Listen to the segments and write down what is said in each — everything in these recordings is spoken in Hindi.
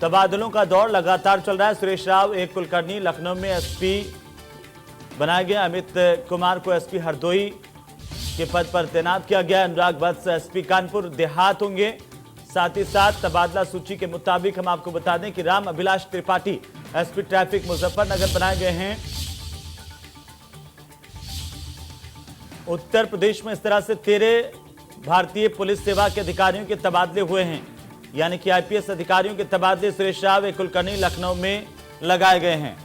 तबादलों का दौर लगातार चल रहा है। सुरेश राव एक कुलकर्णी लखनऊ में एसपी बनाया गया। अमित कुमार को एसपी हरदोई के पद पर तैनात किया गया। अनुराग वत्स एसपी कानपुर देहात होंगे। साथ ही साथ तबादला सूची के मुताबिक हम आपको बता दें कि राम अभिलाष त्रिपाठी एसपी ट्रैफिक मुजफ्फरनगर बनाए गए हैं। उत्तर प्रदेश में इस तरह से 13 भारतीय पुलिस सेवा के अधिकारियों के तबादले हुए हैं, यानी कि आईपीएस अधिकारियों के तबादले सुरेश राव एक कुलकर्णी लखनऊ में लगाए गए हैं।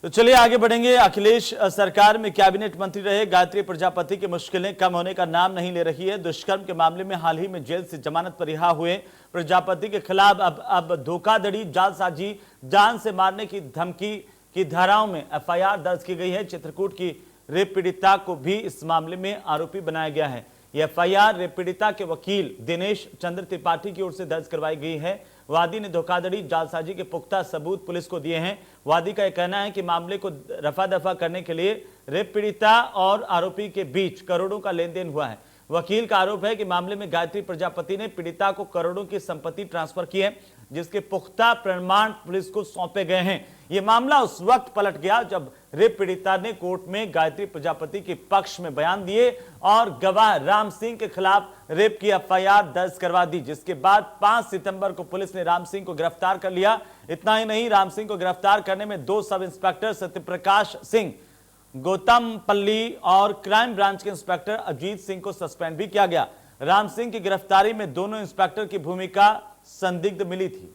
तो चलिए आगे बढ़ेंगे। अखिलेश सरकार में कैबिनेट मंत्री रहे गायत्री प्रजापति की मुश्किलें कम होने का नाम नहीं ले रही है। दुष्कर्म के मामले में हाल ही में जेल से जमानत पर रिहा हुए प्रजापति के खिलाफ अब धोखाधड़ी, जालसाजी, जान से मारने की धमकी की धाराओं में एफआईआर दर्ज की गई है। चित्रकूट की रेप पीड़िता को भी इस मामले में आरोपी बनाया गया है। यह एफआईआर रेप पीड़िता के वकील दिनेश चंद्र त्रिपाठी की ओर से दर्ज करवाई गई है। वादी ने धोखाधड़ी, जालसाजी के पुख्ता सबूत पुलिस को दिए हैं। वादी का यह कहना है कि मामले को रफा दफा करने के लिए रेप पीड़िता और आरोपी के बीच करोड़ों का लेन देन हुआ है। वकील का आरोप है कि मामले में गायत्री प्रजापति ने पीड़िता को करोड़ों की संपत्ति ट्रांसफर की है, जिसके पुख्ता प्रमाण पुलिस को सौंपे गए हैं। यह मामला उस वक्त पलट गया जब रेप पीड़िता ने कोर्ट में गायत्री प्रजापति के पक्ष में बयान दिए और गवाह राम सिंह के खिलाफ रेप की एफआईआर दर्ज करवा दी, जिसके बाद 5 सितंबर को पुलिस ने राम सिंह को गिरफ्तार कर लिया। इतना ही नहीं, राम सिंह को गिरफ्तार करने में 2 सब इंस्पेक्टर सत्यप्रकाश सिंह गौतमपल्ली और क्राइम ब्रांच के इंस्पेक्टर अजीत सिंह को सस्पेंड भी किया गया। राम सिंह की गिरफ्तारी में दोनों इंस्पेक्टर की भूमिका संदिग्ध मिली थी।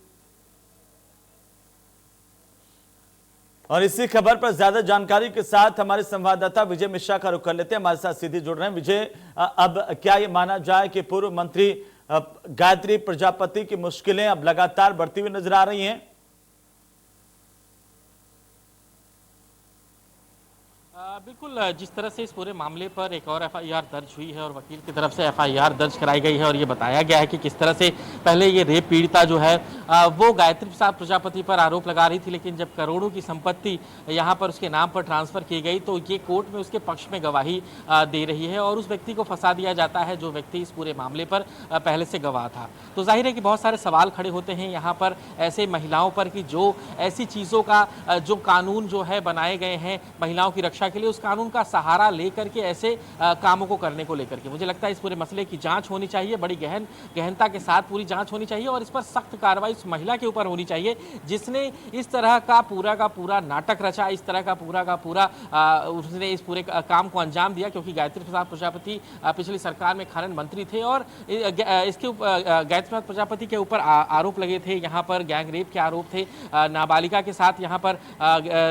और इसी खबर पर ज्यादा जानकारी के साथ हमारे संवाददाता विजय मिश्रा का रुख कर लेते हैं, हमारे साथ सीधे जुड़ रहे हैं। विजय, अब क्या ये माना जाए कि पूर्व मंत्री गायत्री प्रजापति की मुश्किलें अब लगातार बढ़ती हुई नजर आ रही हैं? बिल्कुल, जिस तरह से इस पूरे मामले पर एक और एफआईआर दर्ज हुई है और वकील की तरफ से एफआईआर दर्ज कराई गई है और ये बताया गया है कि किस तरह से पहले ये रेप पीड़िता जो है वो गायत्री प्रजापति पर आरोप लगा रही थी, लेकिन जब करोड़ों की संपत्ति यहाँ पर उसके नाम पर ट्रांसफर की गई तो ये कोर्ट में उसके पक्ष में गवाही दे रही है और उस व्यक्ति को फंसा दिया जाता है जो व्यक्ति इस पूरे मामले पर पहले से गवाह था। तो जाहिर है कि बहुत सारे सवाल खड़े होते हैं यहाँ पर ऐसे महिलाओं पर कि जो ऐसी चीज़ों का जो कानून जो है बनाए गए हैं महिलाओं की रक्षा के लिए, उस कानून का सहारा लेकर के ऐसे कामों को करने को लेकर के मुझे लगता है इस पूरे मसले की जांच होनी चाहिए, बड़ी गहनता के साथ पूरी जांच होनी चाहिए और इस पर सख्त कार्रवाई उस महिला के ऊपर होनी चाहिए जिसने इस तरह का पूरा नाटक रचा, इस तरह का पूरा उसने इस पूरे काम को अंजाम दिया। क्योंकि गायत्री प्रसाद प्रजापति पिछली सरकार में खनन मंत्री थे और इसके गायत्री प्रसाद प्रजापति के ऊपर आरोप लगे थे, यहाँ पर गैंग रेप के आरोप थे, नाबालिगा के साथ यहाँ पर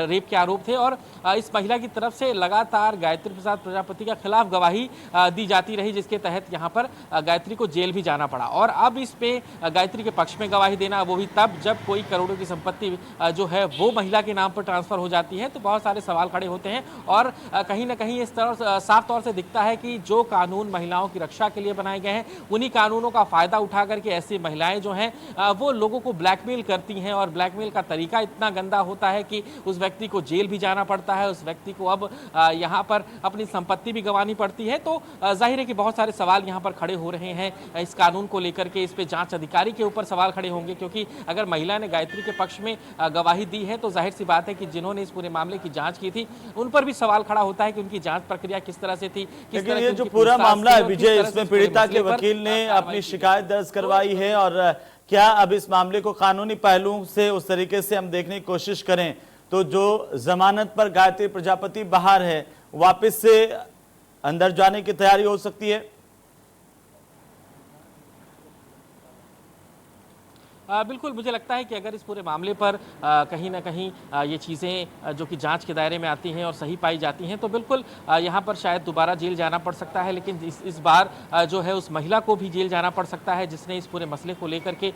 रेप के आरोप थे और इस महिला की तरफ से लगातार गायत्री प्रसाद प्रजापति के खिलाफ गवाही दी जाती रही, जिसके तहत यहाँ पर गायत्री को जेल भी जाना पड़ा। और अब इस पे गायत्री के पक्ष में गवाही देना, वो भी तब जब कोई करोड़ों की संपत्ति जो है वो महिला के नाम पर ट्रांसफर हो जाती है, तो बहुत सारे सवाल खड़े होते हैं और कहीं ना कहीं इस तरह साफ तौर से दिखता है कि जो कानून महिलाओं की रक्षा के लिए बनाए गए हैं उन्हीं कानूनों का फायदा उठा करके ऐसी महिलाएं जो हैं वो लोगों को ब्लैकमेल करती हैं और ब्लैकमेल का तरीका इतना गंदा होता है कि उस व्यक्ति को जेल भी जाना पड़ता है, उस व्यक्ति को अब यहाँ पर अपनी संपत्ति भी गंवानी पड़ती है। तो जाहिर है कि बहुत सारे सवाल यहाँ पर खड़े हो रहे हैं इस कानून को लेकर के। इस पे जांच अधिकारी के ऊपर सवाल खड़े होंगे क्योंकि अगर महिला ने गायत्री के पक्ष में गवाही दी है तो जाहिर सी बात है कि जिन्होंने इस पूरे मामले की जांच की थी उन पर भी सवाल खड़ा होता है कि उनकी जांच प्रक्रिया किस तरह से थी। लेकिन ये जो पूरा मामला है विजय, इसमें पीड़िता के वकील ने अपनी शिकायत दर्ज करवाई है और क्या अब इस मामले को कानूनी पहलुओं से उस तरीके से हम देखने की कोशिश करें तो जो जमानत पर गायत्री प्रजापति बाहर है वापस से अंदर जाने की तैयारी हो सकती है? बिल्कुल, मुझे लगता है कि अगर इस पूरे मामले पर कहीं ना कहीं ये चीज़ें जो कि जांच के दायरे में आती हैं और सही पाई जाती हैं तो बिल्कुल यहाँ पर शायद दोबारा जेल जाना पड़ सकता है। लेकिन इस बार जो है उस महिला को भी जेल जाना पड़ सकता है जिसने इस पूरे मसले को लेकर के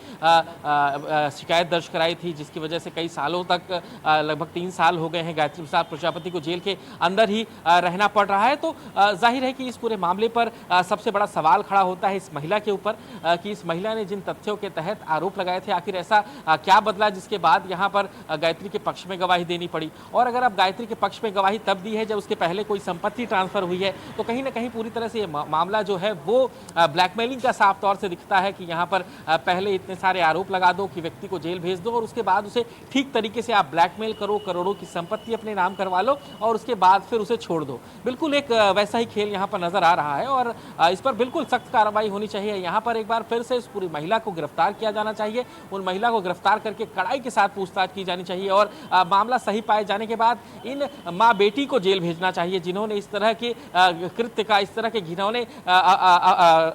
शिकायत दर्ज कराई थी, जिसकी वजह से कई सालों तक लगभग 3 साल हो गए हैं गायत्री प्रसाद प्रजापति को जेल के अंदर ही रहना पड़ रहा है। तो जाहिर है कि इस पूरे मामले पर सबसे बड़ा सवाल खड़ा होता है इस महिला के ऊपर कि इस महिला ने जिन तथ्यों के तहत आरोप लगाए थे, आखिर ऐसा क्या बदला जिसके बाद यहाँ पर गायत्री के पक्ष में गवाही देनी पड़ी। और अगर अब गायत्री के पक्ष में गवाही तब दी है जब उसके पहले कोई संपत्ति ट्रांसफर हुई है, तो कहीं ना कहीं पूरी तरह से ये मामला जो है वो ब्लैकमेलिंग का साफ तौर से दिखता है कि यहाँ पर पहले इतने सारे आरोप लगा दो कि व्यक्ति को जेल भेज दो और उसके बाद उसे ठीक तरीके से आप ब्लैकमेल करो, करोड़ों की संपत्ति अपने नाम करवा लो और उसके बाद फिर उसे छोड़ दो। बिल्कुल एक वैसा ही खेल यहाँ पर नजर आ रहा है और इस पर बिल्कुल सख्त कार्रवाई होनी चाहिए। यहाँ पर एक बार फिर से इस पूरी महिला को गिरफ्तार किया जाना चाहिए, उन महिला को गिरफ्तार करके कड़ाई के साथ पूछताछ की जानी चाहिए और मामला सही पाए जाने के बाद इन माँ बेटी को जेल भेजना चाहिए जिन्होंने इस तरह के कृत्य का, इस तरह के घिनौने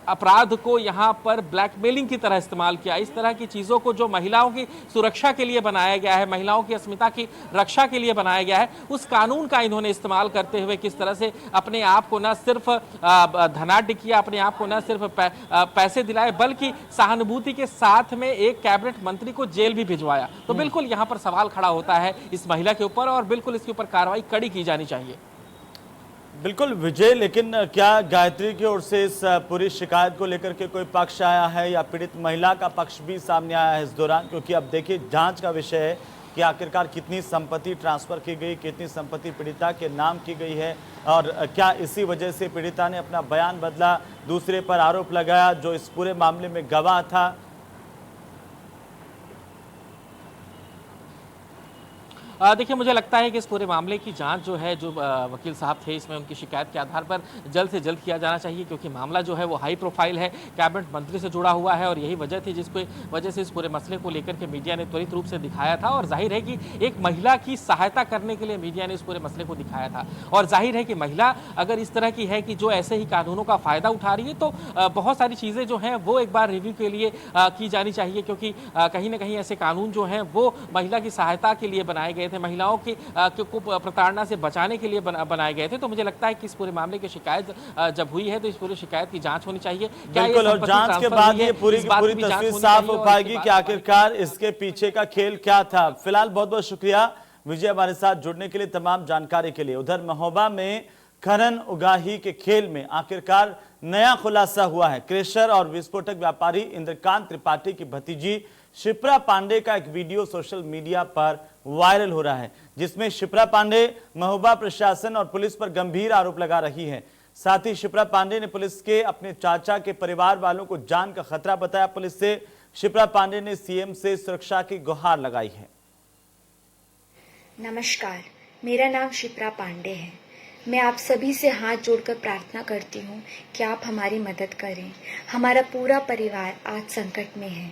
अपराध को यहाँ पर ब्लैकमेलिंग की तरह इस्तेमाल किया। इस तरह की चीजों को जो महिलाओं की सुरक्षा के लिए बनाया गया है, महिलाओं की अस्मिता की रक्षा के लिए बनाया गया है, उस कानून का इन्होंने इस्तेमाल करते हुए किस तरह से अपने आप को न सिर्फ धनाढ्य किया, अपने आप को न सिर्फ पैसे दिलाए बल्कि सहानुभूति के साथ में एक कैबिनेट मंत्री को जेल भी भिजवाया। तो बिल्कुल यहाँ पर सवाल खड़ा होता है इस महिला के ऊपर और बिल्कुल इसके ऊपर कार्रवाई कड़ी की जानी चाहिए। बिल्कुल विजय, लेकिन क्या गायत्री की ओर से इस पूरी शिकायत को लेकर के कोई पक्ष आया है या पीड़ित महिला का पक्ष भी सामने आया है इस दौरान? क्योंकि अब देखिए जांच का विषय है कि आखिरकार कितनी संपत्ति ट्रांसफर की गई, कितनी संपत्ति पीड़िता के नाम की गई है और क्या इसी वजह से पीड़िता ने अपना बयान बदला, दूसरे पर आरोप लगाया जो इस पूरे मामले में गवाह था। देखिए, मुझे लगता है कि इस पूरे मामले की जांच जो है, जो वकील साहब थे, इसमें उनकी शिकायत के आधार पर जल्द से जल्द किया जाना चाहिए क्योंकि मामला जो है वो हाई प्रोफाइल है, कैबिनेट मंत्री से जुड़ा हुआ है और यही वजह थी जिसको वजह से इस पूरे मसले को लेकर के मीडिया ने त्वरित रूप से दिखाया था। और जाहिर है कि एक महिला की सहायता करने के लिए मीडिया ने इस पूरे मसले को दिखाया था और जाहिर है कि महिला अगर इस तरह की है कि जो ऐसे ही कानूनों का फायदा उठा रही है तो बहुत सारी चीज़ें जो हैं वो एक बार रिव्यू के लिए की जानी चाहिए क्योंकि कहीं ना कहीं ऐसे कानून जो हैं वो महिला की सहायता के लिए बनाए गए थे, महिलाओं की को प्रताड़ना से बचाने के लिए बनाए गए थे। तो मुझे लगता है कि इस पूरे मामले की शिकायत जब हुई है तो इस पूरी शिकायत की जांच होनी चाहिए। बिल्कुल, और जांच के बाद ये पूरी तस्वीर साफ हो पाएगी कि आखिरकार इसके पीछे का खेल क्या था। फिलहाल बहुत बहुत शुक्रिया विजय हमारे साथ जुड़ने के लिए, तमाम जानकारी के लिए। उधर महोबा में खनन उगाही के खेल में आखिरकार नया खुलासा हुआ है। क्रेशर और विस्फोटक व्यापारी इंद्रकांत त्रिपाठी की भतीजी शिप्रा पांडे का एक वीडियो सोशल मीडिया पर वायरल हो रहा है जिसमें शिप्रा पांडे महोबा प्रशासन और पुलिस पर गंभीर आरोप लगा रही है। साथ ही शिप्रा पांडे ने पुलिस के अपने चाचा के परिवार वालों को जान का खतरा बताया। पुलिस से शिप्रा पांडे ने सीएम से सुरक्षा की गुहार लगाई है। नमस्कार, मेरा नाम शिप्रा पांडे है। मैं आप सभी से हाथ जोड़कर प्रार्थना करती हूँ कि आप हमारी मदद करें। हमारा पूरा परिवार आज संकट में है।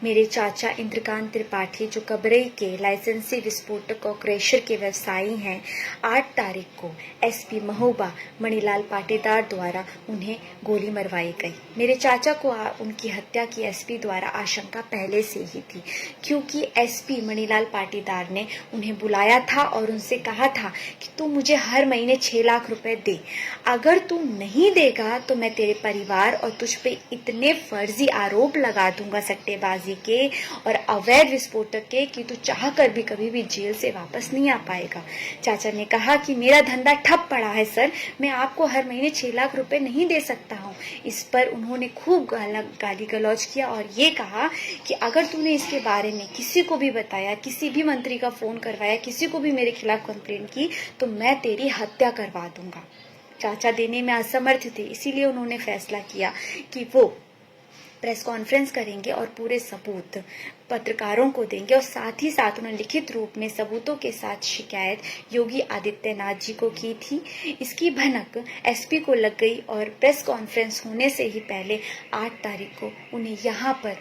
मेरे चाचा इंद्रकांत त्रिपाठी जो कबरई के लाइसेंसी विस्फोटक और क्रेशर के व्यवसायी हैं, 8 तारीख को एसपी महोबा मणिलाल पाटीदार द्वारा उन्हें गोली मरवाई गई। मेरे चाचा को उनकी हत्या की एसपी द्वारा आशंका पहले से ही थी क्योंकि एसपी मणिलाल पाटीदार ने उन्हें बुलाया था और उनसे कहा था कि तू मुझे हर महीने 6 लाख रुपए दे, अगर तू नहीं देगा तो मैं तेरे परिवार और तुझ पे इतने फर्जी आरोप लगा दूंगा सट्टेबाजी के और अवैध विस्फोटक के कि तू चाह कर भी कभी भी जेल से वापस नहीं आ पाएगा। चाचा ने कहा कि मेरा धंधा ठप पड़ा है सर, मैं आपको हर महीने 6 लाख रुपए नहीं दे सकता हूँ। इस पर उन्होंने खूब गाली गलौज किया और ये कहा कि अगर तूने इसके बारे में किसी को भी बताया, किसी भी मंत्री का फोन करवाया, किसी को भी मेरे खिलाफ कंप्लेंट की तो मैं तेरी हत्या करवा दूंगा। चाचा देने में असमर्थ थे, इसीलिए उन्होंने फैसला किया कि वो प्रेस कॉन्फ्रेंस करेंगे और पूरे सबूत पत्रकारों को देंगे और साथ ही साथ उन्होंने लिखित रूप में सबूतों के साथ शिकायत योगी आदित्यनाथ जी को की थी। इसकी भनक एसपी को लग गई और प्रेस कॉन्फ्रेंस होने से ही पहले 8 तारीख को उन्हें यहाँ पर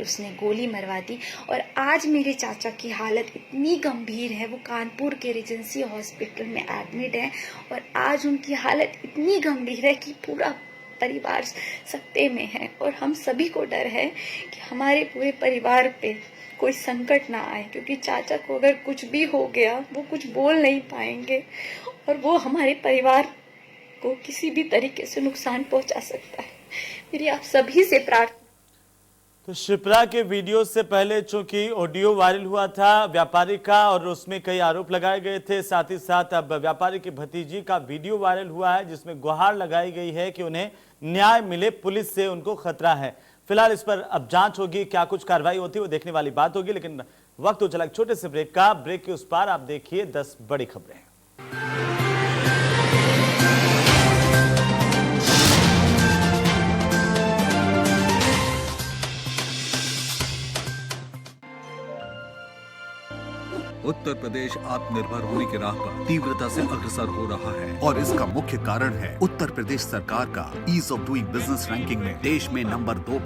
उसने गोली मरवा दी। और आज मेरे चाचा की हालत इतनी गंभीर है, वो कानपुर के रीजेंसी हॉस्पिटल में एडमिट है और आज उनकी हालत इतनी गंभीर है कि पूरा परिवार सकते में है और हम सभी को डर है कि हमारे पूरे परिवार पे कोई संकट ना आए क्योंकि चाचा को अगर कुछ भी हो गया वो कुछ बोल नहीं पाएंगे और वो हमारे परिवार को किसी भी तरीके से नुकसान पहुंचा सकता है। मेरी आप सभी से प्रार्थना। तो शिप्रा के वीडियो से पहले चूंकि ऑडियो वायरल हुआ था व्यापारी का और उसमें कई आरोप लगाए गए थे, साथ ही साथ अब व्यापारी की भतीजी का वीडियो वायरल हुआ है जिसमें गुहार लगाई गई है कि उन्हें न्याय मिले, पुलिस से उनको खतरा है। फिलहाल इस पर अब जांच होगी, क्या कुछ कार्रवाई होती है वो देखने वाली बात होगी। लेकिन वक्त हो चला एक छोटे से ब्रेक का। ब्रेक के उस पार आप देखिए 10 बड़ी खबरें। उत्तर प्रदेश आत्मनिर्भर होने की राह पर तीव्रता से अग्रसर हो रहा है और इसका मुख्य कारण है उत्तर प्रदेश सरकार का ease of doing business ranking में देश में नंबर 2